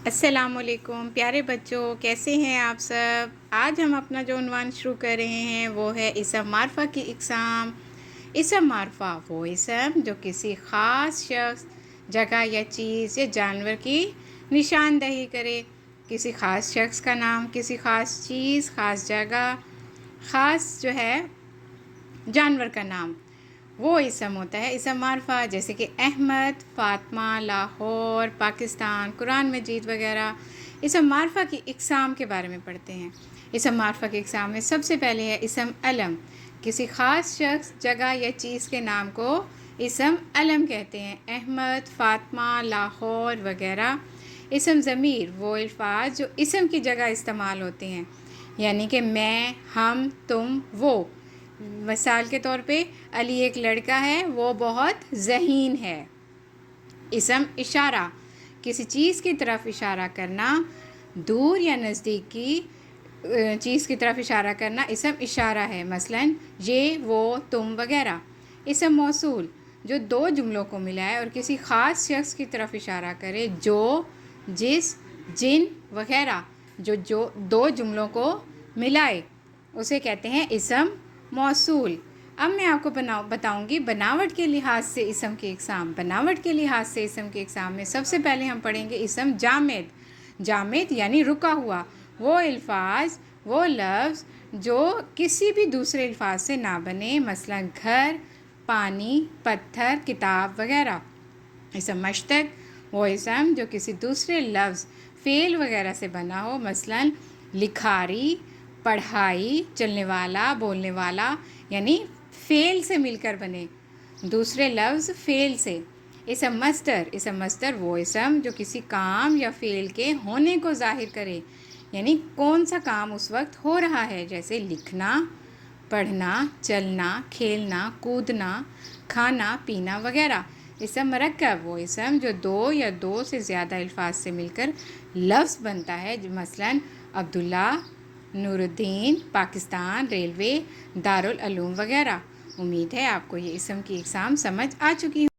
السلام علیکم پیارے بچوں، کیسے ہیں آپ سب؟ آج ہم اپنا جو عنوان شروع کر رہے ہیں وہ ہے اسم معرفہ کی اقسام۔ اسم معرفہ وہ اسم جو کسی خاص شخص، جگہ یا چیز یا جانور کی نشاندہی کرے۔ کسی خاص شخص کا نام، کسی خاص چیز، خاص جگہ، خاص جانور کا نام، وہ اسم ہوتا ہے اسم معرفہ۔ جیسے کہ احمد، فاطمہ، لاہور، پاکستان، قرآن مجید وغیرہ۔ اسم معرفہ کی اقسام کے بارے میں پڑھتے ہیں۔ اسم معرفہ کی اقسام میں سب سے پہلے ہے اسم علم۔ کسی خاص شخص، جگہ یا چیز کے نام کو اسم علم کہتے ہیں۔ احمد، فاطمہ، لاہور وغیرہ۔ اسم ضمیر وہ الفاظ جو اسم کی جگہ استعمال ہوتے ہیں، یعنی کہ میں، ہم، تم، وہ۔ مثال کے طور پہ علی ایک لڑکا ہے، وہ بہت ذہین ہے۔ اسم اشارہ کسی چیز کی طرف اشارہ کرنا، دور یا نزدیک کی چیز کی طرف اشارہ کرنا اسم اشارہ ہے، مثلاً یہ، وہ، تم وغیرہ۔ اسم موصول جو دو جملوں کو ملائے اور کسی خاص شخص کی طرف اشارہ کرے، جو، جس، جن وغیرہ۔ جو دو جملوں کو ملائے اسے کہتے ہیں اسم موصول۔ اب میں آپ کو بتاؤں گی بناوٹ کے لحاظ سے اسم کی اقسام۔ بناوٹ کے لحاظ سے اسم کی اقسام میں سب سے پہلے ہم پڑھیں گے اسم جامد۔ جامد یعنی رکا ہوا، وہ الفاظ، وہ لفظ جو کسی بھی دوسرے الفاظ سے نہ بنے، مثلا گھر، پانی، پتھر، کتاب وغیرہ۔ اسم مشتق وہ اسم جو کسی دوسرے لفظ، فعل وغیرہ سے بنا ہو، مثلا لکھاری، پڑھائی، چلنے والا، بولنے والا، یعنی فعل سے مل کر بنے، دوسرے لفظ فعل سے۔ اسم مصدر اسم مصدر وہ اسم جو کسی کام یا فعل کے ہونے کو ظاہر کرے، یعنی کون سا کام اس وقت ہو رہا ہے، جیسے لکھنا، پڑھنا، چلنا، کھیلنا، کودنا، کھانا، پینا وغیرہ۔ اسم مرکب وہ اسم جو دو یا دو سے زیادہ الفاظ سے مل کر لفظ بنتا ہے، مثلاً عبداللہ، نور الدین، پاکستان، ریلوے، دارالعلوم وغیرہ۔ امید ہے آپ کو یہ اسم کی اقسام سمجھ آ چکی ہوں۔